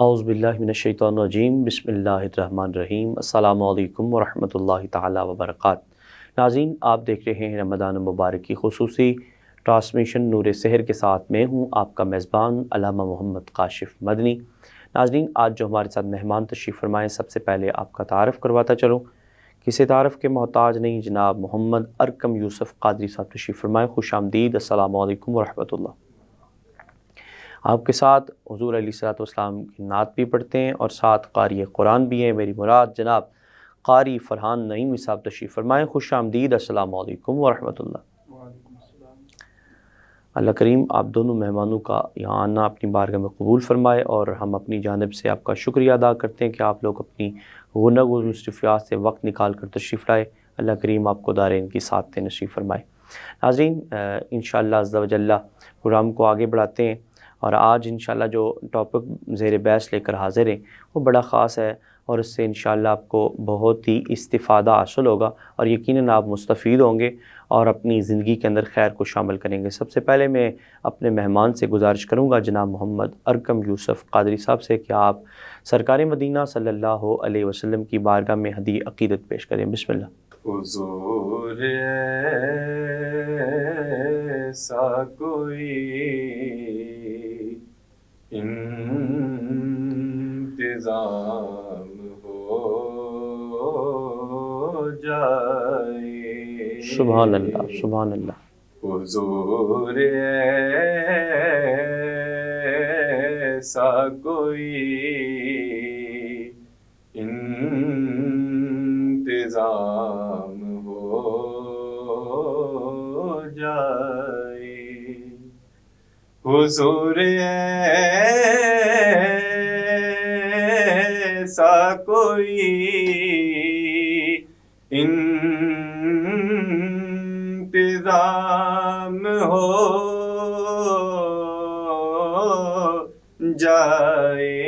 اعوذ باللہ من الشیطان الرجیم بسم اللہ الرحمن الرحیم السلام علیکم ورحمۃ اللہ تعالی وبرکاتہ۔ ناظرین، آپ دیکھ رہے ہیں رمضان مبارک کی خصوصی ٹرانسمیشن نور سحر کے ساتھ میں ہوں آپ کا میزبان علامہ محمد کاشف مدنی۔ ناظرین، آج جو ہمارے ساتھ مہمان تشریف فرمائے، سب سے پہلے آپ کا تعارف کرواتا چلوں۔ کسی تعارف کے محتاج نہیں، جناب محمد ارکم یوسف قادری صاحب تشریف فرمائے، خوش آمدید، السلام علیکم ورحمۃ اللہ۔ آپ کے ساتھ حضور علیہ الصلوۃ والسلام کی نعت بھی پڑھتے ہیں اور ساتھ قاری قرآن بھی ہیں، میری مراد جناب قاری فرحان نعیمی صاحب تشریف فرمائیں، خوش آمدید، السلام علیکم ورحمۃ اللہ۔ اللہ کریم آپ دونوں مہمانوں کا یہاں آنا اپنی بارگاہ میں قبول فرمائے، اور ہم اپنی جانب سے آپ کا شکریہ ادا کرتے ہیں کہ آپ لوگ اپنی غنہ و مصروفیات سے وقت نکال کر تشریف لائے۔ اللہ کریم آپ کو دارین کی سعادت نصیب فرمائے۔ ناظرین، انشاءاللہ عز و جل پروگرام کو آگے بڑھاتے ہیں، اور آج انشاءاللہ جو ٹاپک زیر بحث لے کر حاضر ہیں وہ بڑا خاص ہے، اور اس سے انشاءاللہ آپ کو بہت ہی استفادہ حاصل ہوگا، اور یقیناً آپ مستفید ہوں گے اور اپنی زندگی کے اندر خیر کو شامل کریں گے۔ سب سے پہلے میں اپنے مہمان سے گزارش کروں گا جناب محمد ارکم یوسف قادری صاحب سے کہ آپ سرکار مدینہ صلی اللہ علیہ وسلم کی بارگاہ میں ہدی عقیدت پیش کریں۔ بسم اللہ۔ حضور ایسا کوئی انتظام ہو جائے، سبحان اللہ، سبحان اللہ۔ حضور ایسا کوئی انتظام ہو جائے، حضور ایسا کوئی انتظام ہو جائے،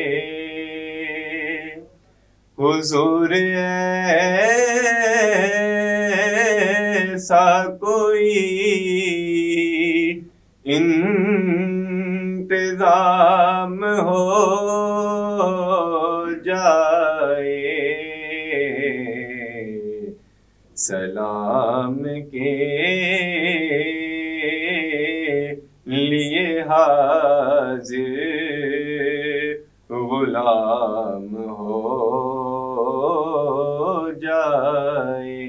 حضور ایسا کوئی انتظام ہو جائے، سلام کے لیے حاضر غلام ہو جائے،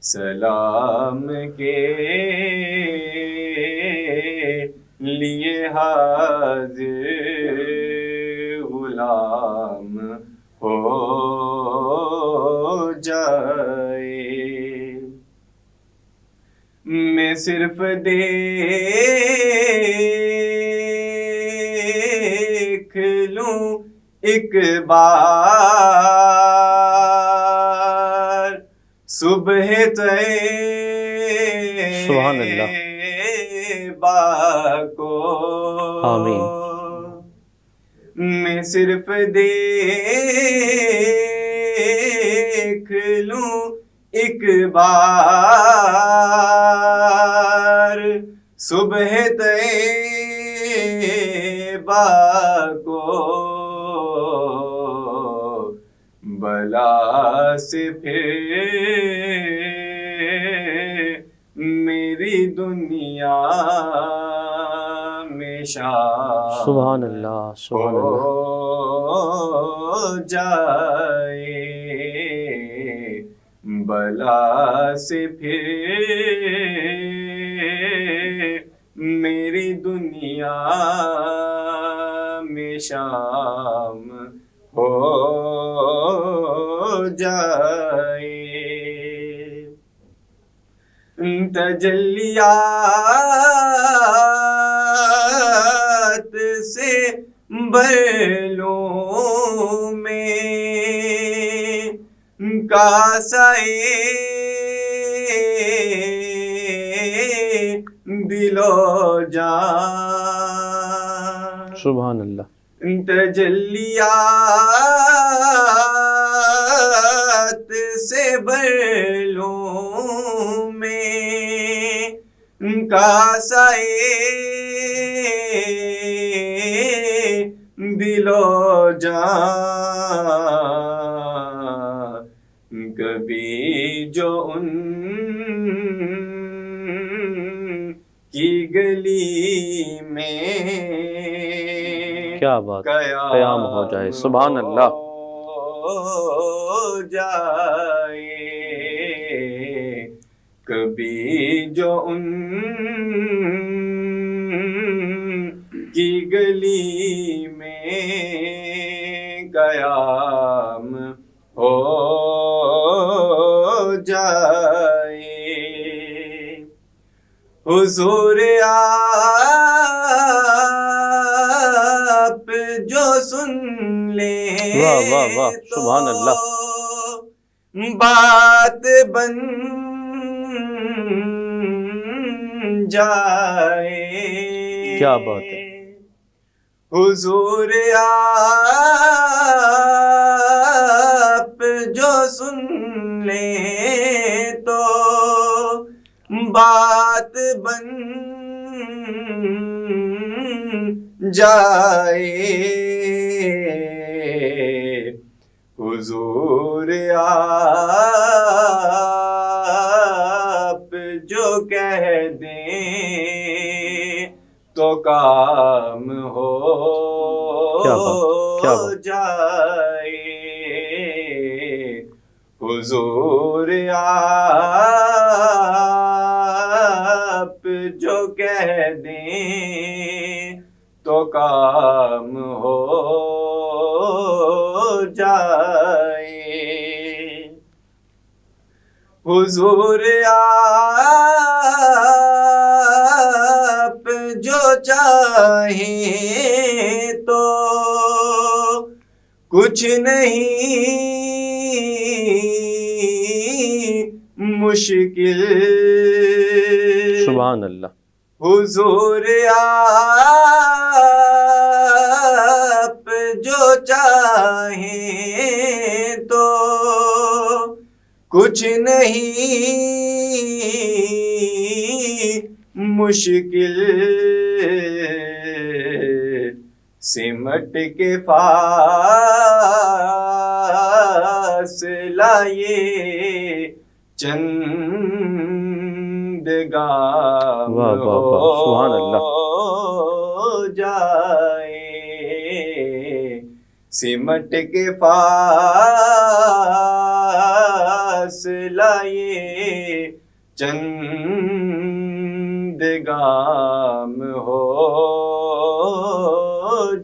سلام کے لیے حاضر غلام ہو جائے، میں صرف دیکھ لوں ایک بار صبح سبحان اللہ، طیبہ کو، آمین۔ میں صرف دیکھ لوں ایک بار صبح طیبہ کو، بلا سے پھر میری دنیا میں شام سبحان اللہ، سبحان اللہ۔ ہو جائے، بلا سے پھر میری دنیا میں شام ہو جائے، تجلیات سے بھر لوں میں کاسے دل و جان، سبحان اللہ۔ تجلیات سے بھر لوں میں کاسے دل و جان کبھی جو ان کی گلی میں کیا بات، قیام ہو جائے، سبحان اللہ۔ ہو جائے کبھی جو ان کی گلی میں قیام ہو جائے حضور آپ جو سن لیں واہ واہ واہ، سبحان اللہ۔ تو بات بن جائے کیا بات ہے۔ حضور آپ جو سن لیں تو بات بن جائے حضور آپ جو کہہ دیں تو کام ہو کیا بات۔ جائے حضور آپ جو کہہ دیں تو کام ہو جائے حضور آپ جو چاہیں تو کچھ نہیں مشکل سبحان اللہ۔ حضور آپ جو چاہیں تو کچھ نہیں مشکل سمٹ کے فاصلہ یہ چند گام واہ واہ واہ، سبحان اللہ۔ ہو جائے سمٹ کے فاصلہ یہ چند گام ہو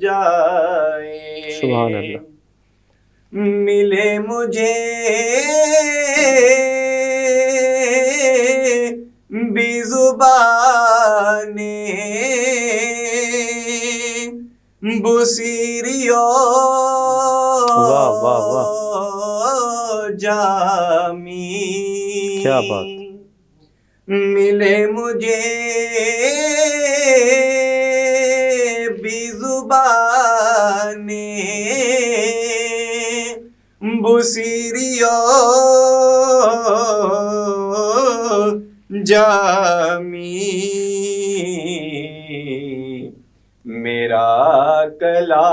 جائے سبحان اللہ۔ ملے مجھے بھی زبان بصیریو واہ واہ واہ، جامی کیا بات۔ ملے مجھے بھی زبان بصیریو جامی میرا کلام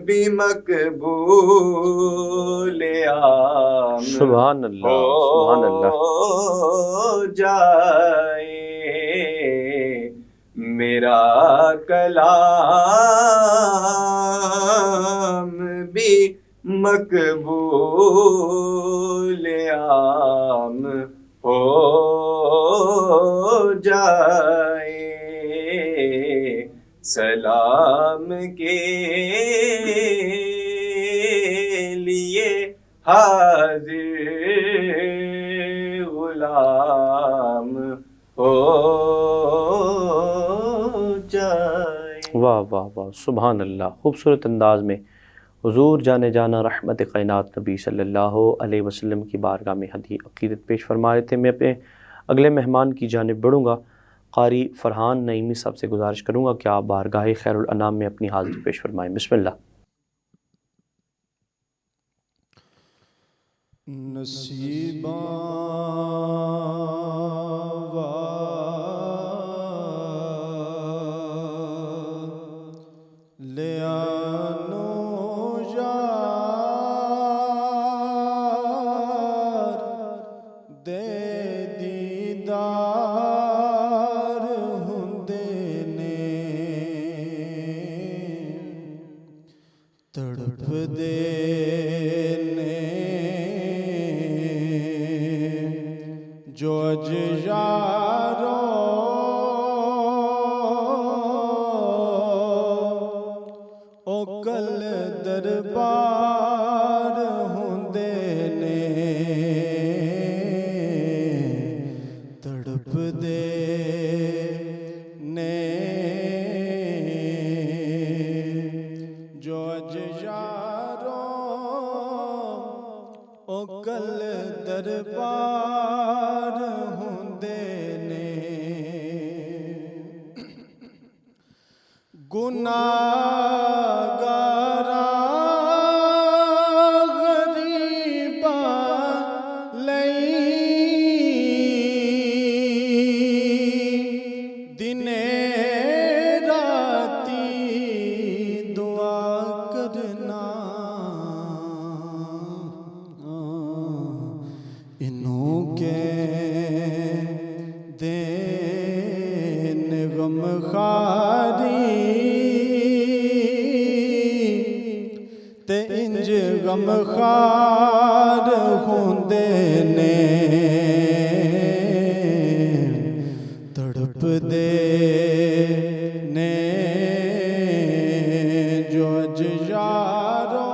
بھی مقبول عام سبحان اللہ، سبحان اللہ۔ ہو جائے میرا کلام بھی مقبول عام ہو جائے سلام کے لیے حاضر غلام ہو جائے۔ واہ واہ واہ، سبحان اللہ۔ خوبصورت انداز میں حضور جانے جانا رحمت کائنات نبی صلی اللہ علیہ وسلم کی بارگاہ میں ہدیہ عقیدت پیش فرما رہے تھے۔ میں اپنے اگلے مہمان کی جانب بڑھوں گا۔ قاری فرحان نعیمی صاحب سے گزارش کروں گا کہ آپ بارگاہ خیر الانام میں اپنی حاضری پیش فرمائیں۔ بسم اللہ۔ نصیباں گناہگارا غریبا لئی دنے راتی دعا کرنا انہوں کے دین غم خاری تے انج غم خار ہوندے نے تڑپ دے نے جو اج یارو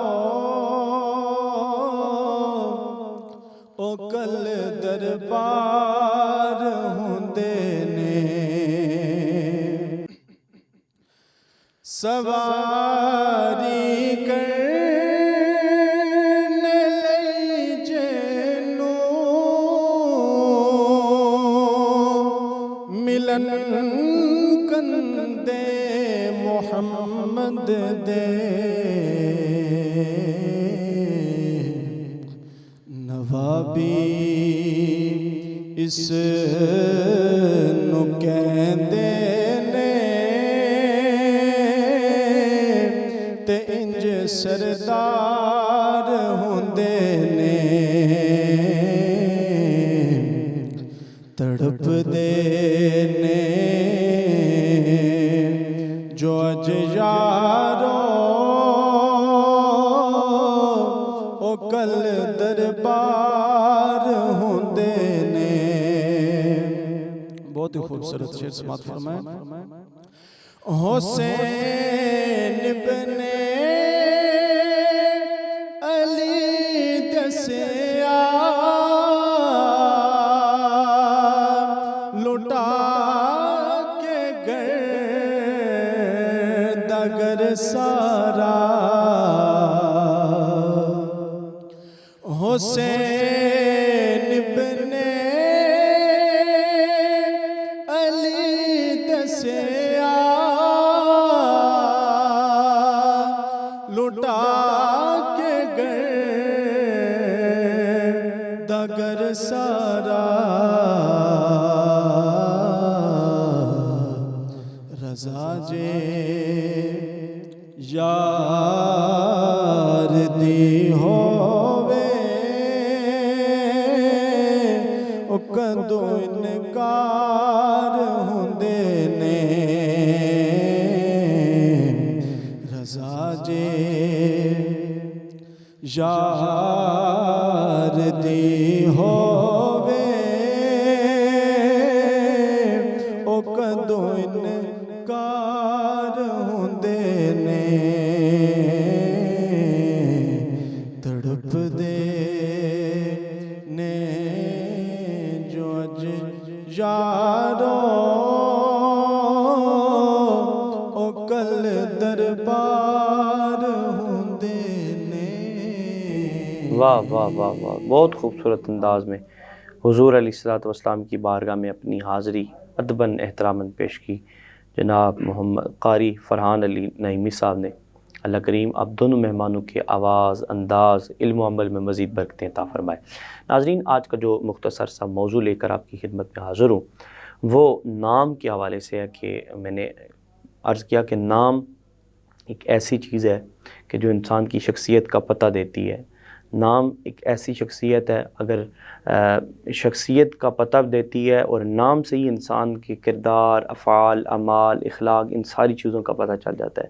او کل دربار ہوندے نے سواری کرنے لئی جنوں ملن کندے محمد دے نوابی اس نو کہندے نے تے انج سردار ہوندے نے تڑپ دے نے جو اج یارو او کل دربار ہوندے نے بہت ہی خوبصورت شعر سماعت فرمائیں حسین ابن علی دسیا لٹا کے گرد اگر سارا حسین ابن علی دسیا لٹا کے گرد اگر سارا رضا جے یار دی ہووے او کدوں انکار ہوندے نے رضا جے یار دی ہووے او کدوں انکار ہوندے نے تڑپ دے نے جو اج یارو او کل دربار ہوندے نے واہ واہ واہ واہ، بہت خوبصورت انداز میں حضور علیہ السلام کی بارگاہ میں اپنی حاضری ادباً احتراماً پیش کی جناب محمد قاری فرحان علی نعیمی صاحب نے۔ اللہ کریم آپ دونوں مہمانوں کے آواز، انداز، علم و عمل میں مزید برکتیں عطا فرمائے۔ ناظرین، آج کا جو مختصر سا موضوع لے کر آپ کی خدمت میں حاضر ہوں وہ نام کے حوالے سے ہے کہ میں نے عرض کیا کہ نام ایک ایسی چیز ہے کہ جو انسان کی شخصیت کا پتہ دیتی ہے۔ نام ایک ایسی شخصیت ہے، اگر شخصیت کا پتہ دیتی ہے اور نام سے ہی انسان کے کردار، افعال، اعمال، اخلاق، ان ساری چیزوں کا پتہ چل جاتا ہے۔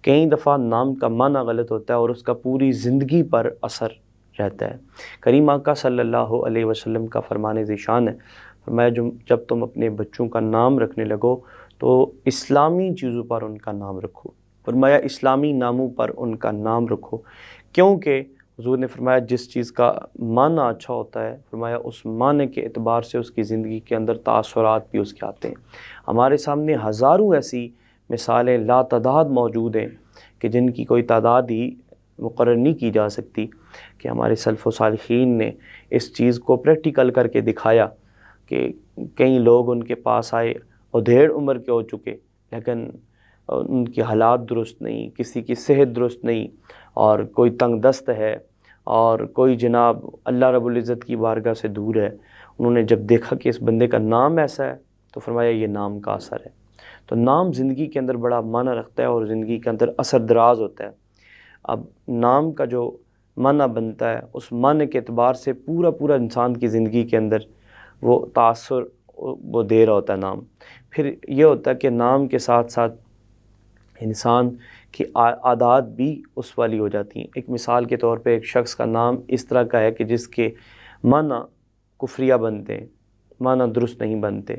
کئی دفعہ نام کا معنی غلط ہوتا ہے اور اس کا پوری زندگی پر اثر رہتا ہے۔ کریم آقا صلی اللہ علیہ وسلم کا فرمان ذیشان ہے، فرمایا جب تم اپنے بچوں کا نام رکھنے لگو تو اسلامی چیزوں پر ان کا نام رکھو، فرمایا اسلامی ناموں پر ان کا نام رکھو، کیونکہ حضور نے فرمایا جس چیز کا معنی اچھا ہوتا ہے، فرمایا اس معنی کے اعتبار سے اس کی زندگی کے اندر تاثرات بھی اس کے آتے ہیں۔ ہمارے سامنے ہزاروں ایسی مثالیں لا تعداد موجود ہیں کہ جن کی کوئی تعداد ہی مقرر نہیں کی جا سکتی، کہ ہمارے سلف و صالحین نے اس چیز کو پریکٹیکل کر کے دکھایا کہ کئی لوگ ان کے پاس آئے ادھیڑ عمر کے ہو چکے، لیکن ان کی حالات درست نہیں، کسی کی صحت درست نہیں، اور کوئی تنگ دست ہے، اور کوئی جناب اللہ رب العزت کی بارگاہ سے دور ہے، انہوں نے جب دیکھا کہ اس بندے کا نام ایسا ہے تو فرمایا یہ نام کا اثر ہے۔ تو نام زندگی کے اندر بڑا معنی رکھتا ہے اور زندگی کے اندر اثر دراز ہوتا ہے۔ اب نام کا جو معنی بنتا ہے اس معنی کے اعتبار سے پورا انسان کی زندگی کے اندر وہ تاثر وہ دے رہا ہوتا ہے نام۔ پھر یہ ہوتا ہے کہ نام کے ساتھ ساتھ انسان کی عادات بھی اس والی ہو جاتی ہیں۔ ایک مثال کے طور پہ ایک شخص کا نام اس طرح کا ہے کہ جس کے معنی کفریہ بنتے ہیں، معنی درست نہیں بنتے،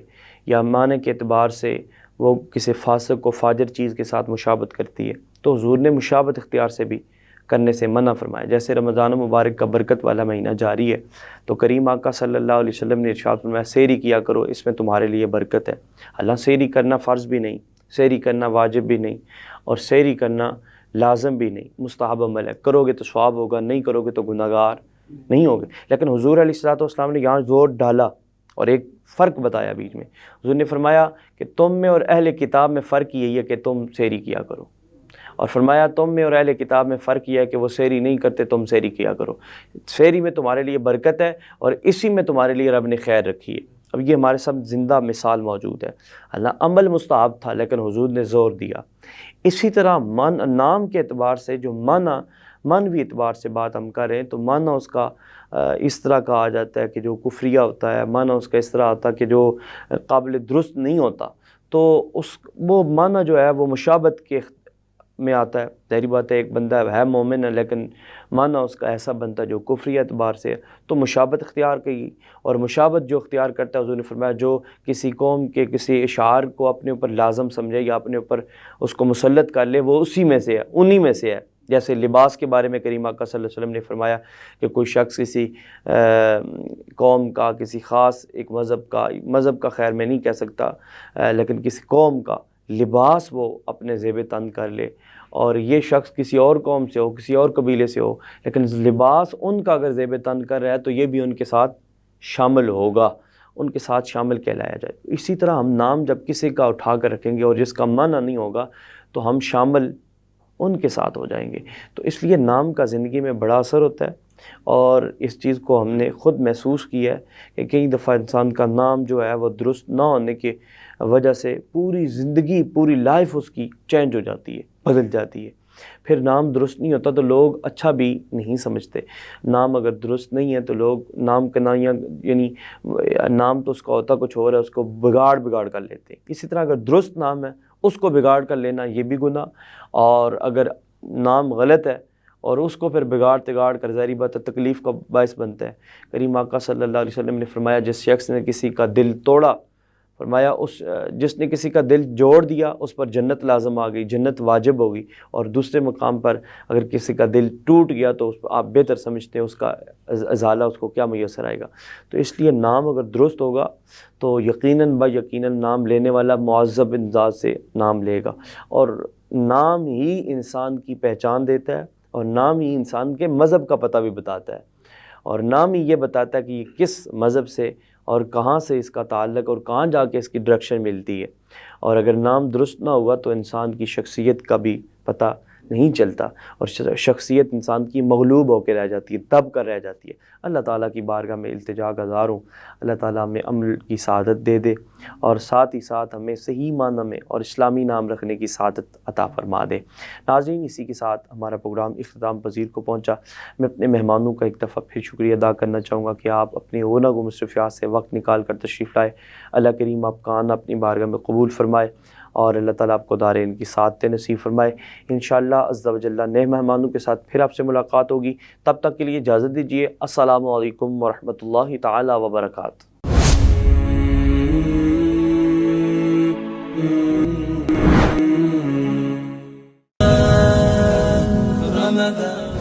یا معنی کے اعتبار سے وہ کسی فاسق کو فاجر چیز کے ساتھ مشابہت کرتی ہے، تو حضور نے مشابہت اختیار سے بھی کرنے سے منع فرمایا۔ جیسے رمضان مبارک کا برکت والا مہینہ جاری ہے تو کریم آقا صلی اللہ علیہ وسلم نے ارشاد فرمایا سحری کیا کرو، اس میں تمہارے لیے برکت ہے۔ اللہ سحری کرنا فرض بھی نہیں، سحری کرنا واجب بھی نہیں، اور سحری کرنا لازم بھی نہیں، مستحب عمل ہے، کرو گے تو ثواب ہوگا، نہیں کرو گے تو گناہگار نہیں ہوگے۔ لیکن حضور علیہ الصلوۃ والسلام نے یہاں زور ڈالا اور ایک فرق بتایا بیچ میں۔ حضور نے فرمایا کہ تم میں اور اہل کتاب میں فرق یہی ہے کہ تم سحری کیا کرو، اور فرمایا تم میں اور اہل کتاب میں فرق یہ ہے کہ وہ سحری نہیں کرتے، تم سحری کیا کرو۔ سحری میں تمہارے لیے برکت ہے اور اسی میں تمہارے لیے رب نے خیر رکھی ہے۔ اب یہ ہمارے ساتھ زندہ مثال موجود ہے۔ اللہ عمل مستحب تھا لیکن حضور نے زور دیا۔ اسی طرح نام کے اعتبار سے جو معنوی اعتبار سے بات ہم کر رہے ہیں تو معنی اس کا اس طرح کا آ جاتا ہے کہ جو کفریہ ہوتا ہے، معنی اس کا اس طرح آتا ہے کہ جو قابل درست نہیں ہوتا، تو وہ معنی جو ہے وہ مشابہت کے میں آتا ہے۔ ظاہری بات ہے ایک بندہ ہے مومن ہے لیکن معنی اس کا ایسا بنتا ہے جو کفری اعتبار سے ہے، تو مشابہت اختیار کی، اور مشابہت جو اختیار کرتا ہے حضور نے فرمایا جو کسی قوم کے کسی اشعار کو اپنے اوپر لازم سمجھے یا اپنے اوپر اس کو مسلط کر لے، وہ اسی میں سے ہے، انہی میں سے ہے۔ جیسے لباس کے بارے میں کریم آقا صلی اللہ علیہ وسلم نے فرمایا کہ کوئی شخص کسی قوم کا، کسی خاص ایک مذہب کا خیر میں نہیں کہہ سکتا، لیکن کسی قوم کا لباس وہ اپنے زیب تن کر لے، اور یہ شخص کسی اور قوم سے ہو، کسی اور قبیلے سے ہو، لیکن لباس ان کا اگر زیب تن کر رہا ہے تو یہ بھی ان کے ساتھ شامل ہوگا، ان کے ساتھ شامل کہلایا جائے۔ اسی طرح ہم نام جب کسی کا اٹھا کر رکھیں گے اور جس کا معنی نہیں ہوگا تو ہم شامل ان کے ساتھ ہو جائیں گے۔ تو اس لیے نام کا زندگی میں بڑا اثر ہوتا ہے، اور اس چیز کو ہم نے خود محسوس کیا ہے کہ کئی دفعہ انسان کا نام جو ہے وہ درست نہ ہونے کی وجہ سے پوری زندگی، پوری لائف اس کی چینج ہو جاتی ہے، بدل جاتی ہے۔ پھر نام درست نہیں ہوتا تو لوگ اچھا بھی نہیں سمجھتے۔ نام اگر درست نہیں ہے تو لوگ نام کنائیاں، یعنی نام تو اس کا ہوتا کچھ اور ہے، اس کو بگاڑ کر لیتے ہیں۔ اسی طرح اگر درست نام ہے اس کو بگاڑ کر لینا یہ بھی گناہ، اور اگر نام غلط ہے اور اس کو پھر بگاڑ کر ظاہری بات ہے تکلیف کا باعث بنتا ہے۔ کریم آقا صلی اللہ علیہ وسلم نے فرمایا جس شخص نے کسی کا دل توڑا، فرمایا جس نے کسی کا دل جوڑ دیا اس پر جنت لازم آ گئی، جنت واجب ہوگی، اور دوسرے مقام پر اگر کسی کا دل ٹوٹ گیا تو آپ بہتر سمجھتے ہیں اس کا ازالہ اس کو کیا میسر آئے گا۔ تو اس لیے نام اگر درست ہوگا تو یقیناً نام لینے والا معذب انداز سے نام لے گا، اور نام ہی انسان کی پہچان دیتا ہے، اور نام ہی انسان کے مذہب کا پتہ بھی بتاتا ہے، اور نام ہی یہ بتاتا ہے کہ یہ کس مذہب سے اور کہاں سے اس کا تعلق اور کہاں جا کے اس کی ڈائریکشن ملتی ہے۔ اور اگر نام درست نہ ہوا تو انسان کی شخصیت کا بھی پتہ نہیں چلتا، اور شخصیت انسان کی مغلوب ہو کے رہ جاتی ہے، دب کر رہ جاتی ہے۔ اللہ تعالیٰ کی بارگاہ میں التجا گزار ہوں اللہ تعالیٰ ہمیں عمل کی سعادت دے دے، اور ساتھ ہی ساتھ ہمیں صحیح معنی میں اور اسلامی نام رکھنے کی سعادت عطا فرما دے۔ ناظرین، اسی کے ساتھ ہمارا پروگرام اختتام پذیر کو پہنچا۔ میں اپنے مہمانوں کا ایک دفعہ پھر شکریہ ادا کرنا چاہوں گا کہ آپ اپنے گناہ و مصروفیات سے وقت نکال کر تشریف لائے۔ اللہ کریم آپ کا آنا اپنی بارگاہ میں قبول فرمائے، اور اللہ تعالیٰ آپ کو دارین کی سعادت نصیب فرمائے۔ انشاءاللہ عز و جل نئے مہمانوں کے ساتھ پھر آپ سے ملاقات ہوگی، تب تک کے لیے اجازت دیجیے۔ السلام علیکم ورحمۃ اللہ تعالیٰ وبرکاتہ۔